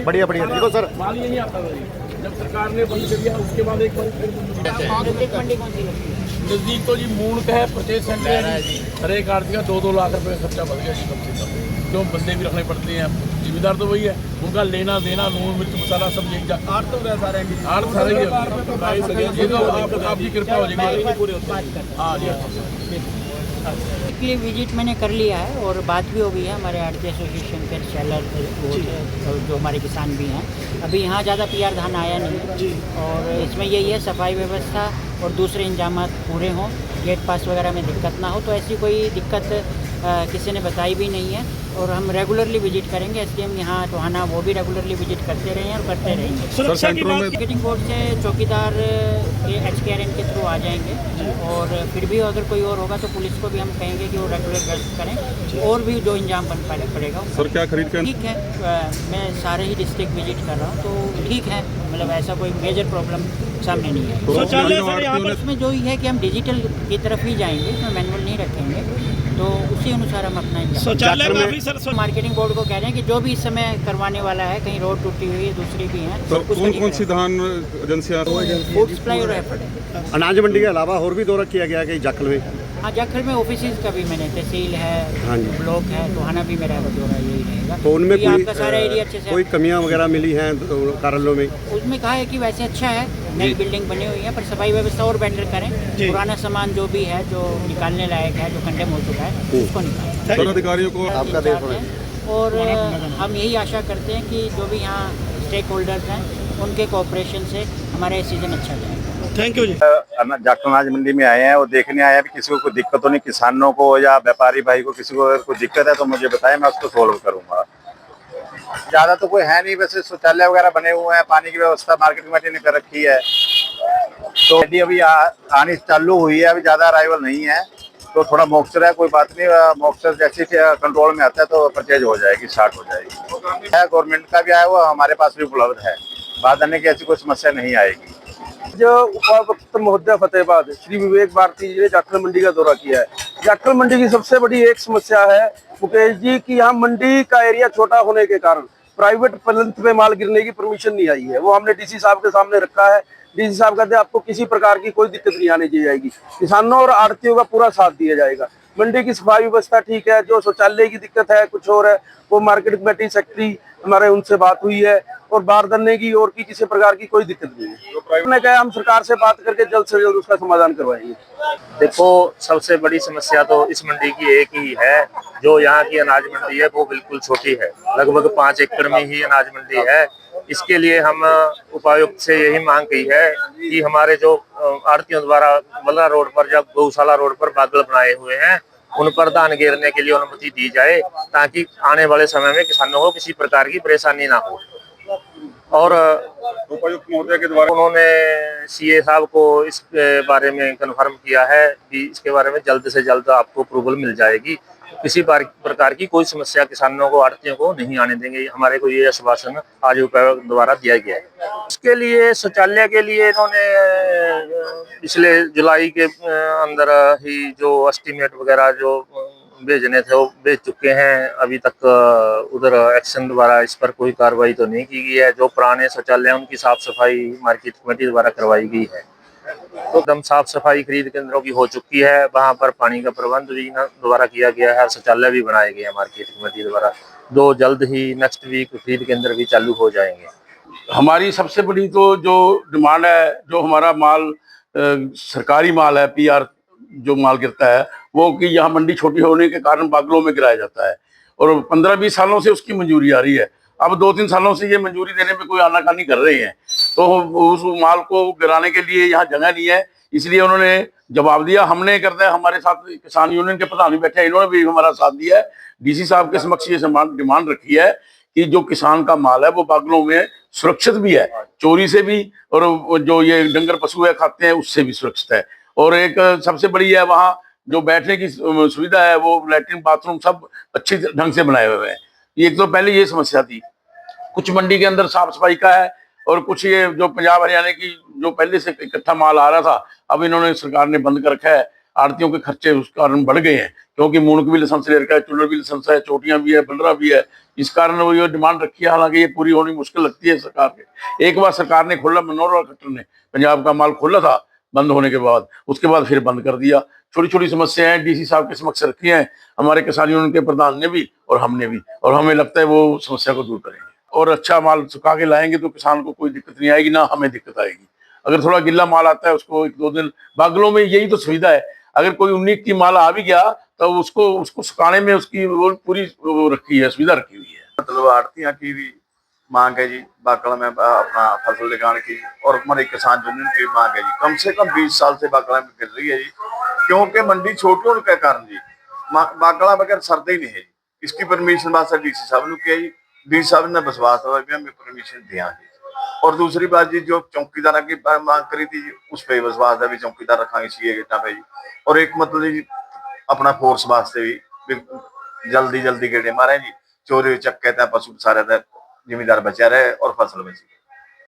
बढ़िया बढ़िया देखो सर, माल ही नहीं आता था जी। जब सरकार ने बंद कर दिया उसके बाद एक बार फिर नजदीक तो जी मून का है, परचेज सेंटर है जी। हर एक आड़ती का 2-2 लाख रुपए का खर्चा बढ़ गया जी कम से कम, क्यों बंदे भी रखने पड़ते हैं। जिम्मेदार तो वही है, उनका लेना देना, नून मिर्च मसाला सब एक जा आठ तो सारे ये तो आपकी कृपा हो जाएगी। हाँ जी के विजिट मैंने कर लिया है और बात भी हो गई है हमारे आड़ती एसोसिएशन के सेलर जो हमारे किसान भी हैं। अभी यहाँ ज़्यादा पीआर धान आया नहीं है और इसमें यही है सफाई व्यवस्था और दूसरे इंतजामात पूरे हों, गेट पास वगैरह में दिक्कत ना हो। तो ऐसी कोई दिक्कत किसी ने बताई भी नहीं है और हम रेगुलरली विजिट करेंगे। एसडीएम यहाँ टोहाना वो भी रेगुलरली विजिट करते रहे हैं और करते रहेंगे। मार्केटिंग बोर्ड से चौकीदार के HKRN के थ्रू आ जाएंगे और फिर भी अगर कोई और होगा तो पुलिस को भी हम कहेंगे कि वो रेगुलर गश्त करें और भी जो इंजाम बन पड़ेगा। सर क्या खरीद कर ठीक है, मैं सारे ही डिस्ट्रिक्ट विजिट कर रहा हूँ तो ठीक है, मतलब ऐसा कोई मेजर प्रॉब्लम सामने नहीं है। इसमें जो ही है कि हम डिजिटल की तरफ ही जाएंगे, इसमें मैनुअल नहीं रखेंगे, तो उसी अनुसार हम अपना शौचालय में भी सर मार्केटिंग बोर्ड को कह रहे हैं कि जो भी इस समय करवाने वाला है, कहीं रोड टूटी हुई है, दूसरी भी है। तो कौन सी धान एजेंसियां? फूड सप्लाई और एफर्ट। अनाज मंडी के अलावा और भी दौरा किया गया कि जाखल में? हाँ, जाखल में ऑफिस का भी मैंने, तहसील है, ब्लॉक है, टोहाना भी मेरा दौरा यही रहेगा। तो उनमें आपका सारा एरिया अच्छे से, कोई कमियां वगैरह मिली हैं कार्यालयों में? उसमें कहा है कि वैसे अच्छा है, नई बिल्डिंग बनी हुई है, पर सफाई व्यवस्था और बेटर करें। पुराना सामान जो भी है, जो निकालने लायक है, जो कंडेम हो चुका है, उसको निकालें। अधिकारियों को आपका देश और हम यही आशा करते हैं कि जो भी यहाँ स्टेक होल्डर्स हैं उनके कोऑपरेशन से हमारा ये सीज़न अच्छा जाएगा। थैंक यू जी। जाखल अनाज मंडी में आए हैं और देखने आए हैं कि किसी को कोई दिक्कत तो नहीं, किसानों को या व्यापारी भाई को किसी को अगर कोई दिक्कत है तो मुझे बताएं, मैं उसको सोल्व करूंगा। ज्यादा तो कोई है नहीं, वैसे शौचालय वगैरह बने हुए हैं, पानी की व्यवस्था मार्केट कमेटी ने कर रखी है, तो अभी आनी चालू हुई है, अभी ज्यादा अराइवल नहीं है, तो थोड़ा मॉइस्चर है, कोई बात नहीं, मॉइस्चर जैसे कंट्रोल में आता है तो परचेज हो जाएगी, स्टार्ट हो जाएगी। है गवर्नमेंट का भी आया हुआ, हमारे पास भी उपलब्ध है, बाद आने की ऐसी कोई समस्या नहीं आएगी। जो उपायुक्त महोदय फतेहाबाद श्री विवेक भारती जी ने जाखल मंडी का दौरा किया है। जाखल मंडी की सबसे बड़ी एक समस्या है मुकेश जी की यहाँ मंडी का एरिया छोटा होने के कारण प्राइवेट प्लंथ पे माल गिरने की परमिशन नहीं आई है। वो हमने डीसी साहब के सामने रखा है। डीसी साहब कहते हैं आपको किसी प्रकार की कोई दिक्कत नहीं आने दी जाएगी, किसानों और आड़तियों का पूरा साथ दिया जाएगा। मंडी की सफाई व्यवस्था ठीक है, जो शौचालय की दिक्कत है कुछ और है, वो मार्केट कमेटी सेक्रेटरी हमारे उनसे बात हुई है और बारदाने की और की किसी प्रकार की कोई दिक्कत नहीं है। उन्होंने कहा हम सरकार से बात करके जल्द से जल्द उसका समाधान करवाएंगे। देखो, सबसे बड़ी समस्या तो इस मंडी की एक ही है, जो यहाँ की अनाज मंडी है वो बिल्कुल छोटी है, लगभग 5 एकड़ में ही अनाज मंडी है। इसके लिए हम उपायुक्त से यही मांग की है कि हमारे जो आड़तियों द्वारा बल्ला रोड पर जब गौशाला रोड पर बादल बनाए हुए हैं उन पर धान गिरने के लिए अनुमति दी जाए, ताकि आने वाले समय में किसानों को किसी प्रकार की परेशानी ना हो। और उपायुक्त महोदय के द्वारा उन्होंने सीए साहब को इस बारे में कन्फर्म किया है कि इसके बारे में जल्द से जल्द आपको अप्रूवल मिल जाएगी। किसी प्रकार की कोई समस्या किसानों को आड़तियों को नहीं आने देंगे, हमारे को ये आश्वासन आज उपायुक्त द्वारा दिया गया है। उसके लिए शौचालय के लिए इन्होंने पिछले जुलाई के अंदर ही जो एस्टीमेट वगैरह जो भेजने थे वो भेज चुके हैं। अभी तक उधर एक्शन द्वारा इस पर कोई कार्रवाई तो नहीं की गई है। जो पुराने शौचालय उनकी साफ सफाई मार्केट कमेटी द्वारा करवाई गई है, तो एकदम साफ सफाई खरीद केंद्रों की हो चुकी है। वहां पर पानी का प्रबंध भी द्वारा किया गया है, शौचालय भी बनाए गए हैं मार्केट कमेटी द्वारा। दो जल्द ही नेक्स्ट वीक खरीद केंद्र भी चालू हो जाएंगे। हमारी सबसे बड़ी तो जो डिमांड है, जो हमारा माल सरकारी माल है, पीआर जो माल गिरता है वो कि यहाँ मंडी छोटी होने के कारण बागलों में गिराया जाता है और 15-20 सालों से उसकी मंजूरी आ रही है। अब 2-3 सालों से ये मंजूरी देने में कोई आनाकानी कर रहे हैं, तो उस माल को गिराने के लिए यहाँ जगह नहीं है, इसलिए उन्होंने जवाब दिया। हमने करते हैं, हमारे साथ किसान यूनियन के प्रधान भी बैठे हैं, इन्होंने भी हमारा साथ दिया है। डीसी साहब के समक्ष ये डिमांड रखी है कि जो किसान का माल है वो बागलों में सुरक्षित भी है, चोरी से भी, और जो ये डंगर पशु है खाते हैं उससे भी सुरक्षित है। और एक सबसे बड़ी है, वहाँ जो बैठने की सुविधा है वो लैट्रिन बाथरूम सब अच्छे ढंग से बनाए हुए हैं। एक तो पहले ये समस्या थी, कुछ मंडी के अंदर साफ सफाई का है और कुछ ये जो पंजाब हरियाणा की जो पहले से इकट्ठा माल आ रहा था, अब इन्होंने सरकार ने बंद कर रखा है। आड़तियों के खर्चे उस कारण बढ़ गए हैं, क्योंकि मूंग भी लाइसेंस ले रखा है, चुल्लर भी लाइसेंस है, चोटियां भी है, बलरा भी है। इस कारण वो ये डिमांड रखी है, हालांकि ये पूरी होनी मुश्किल लगती है सरकार के। एक बार सरकार ने खोला, मनोहर लाल खट्टर ने पंजाब का माल खोला था बंद होने के बाद, उसके बाद फिर बंद कर दिया। छोटी छोटी समस्याएं डीसी साहब के समक्ष रखी हैं हमारे किसान यूनियन के प्रधान ने भी और हमने भी, और हमें लगता है वो समस्या को दूर करेंगे और अच्छा माल सुखा के लाएंगे तो किसान को कोई दिक्कत नहीं आएगी, ना हमें दिक्कत आएगी। अगर थोड़ा गिल्ला माल आता है उसको 1-2 दिन, बागलों में यही तो सुविधा है, अगर कोई 19 की माल आ भी गया तो उसको सुखाने में उसकी वो पूरी वो रखी है, सुविधा रखी हुई है। मतलब आड़तियां की भी मांग है जी, बाकड़ा में अपना फसल लगाने की, और हमारे किसान यूनियन की भी मांग है जी। कम से कम 20 साल से बाकड़ा में गिर रही है जी, क्योंकि मंडी छोटी होने के कारण जी बाकड़ा बगैर सरदा ही नहीं है जी। इसकी परमिशन वास्ते डीसी साहब ने किया जी, डीसी साहब ने विश्वास हुआ भी हमें परमिशन दिया जी। और दूसरी बात जी, जो चौकीदार की मांग करी थी जी, उस पर विश्वास है भी चौकीदार रखा सी गेटा पे जी। और एक मतलब जी अपना फोर्स वास्ते भी जल्दी गेड़े मारे जी, चोरी चक्के पशु सारे जिमीदार बचा रहे और फसल बची।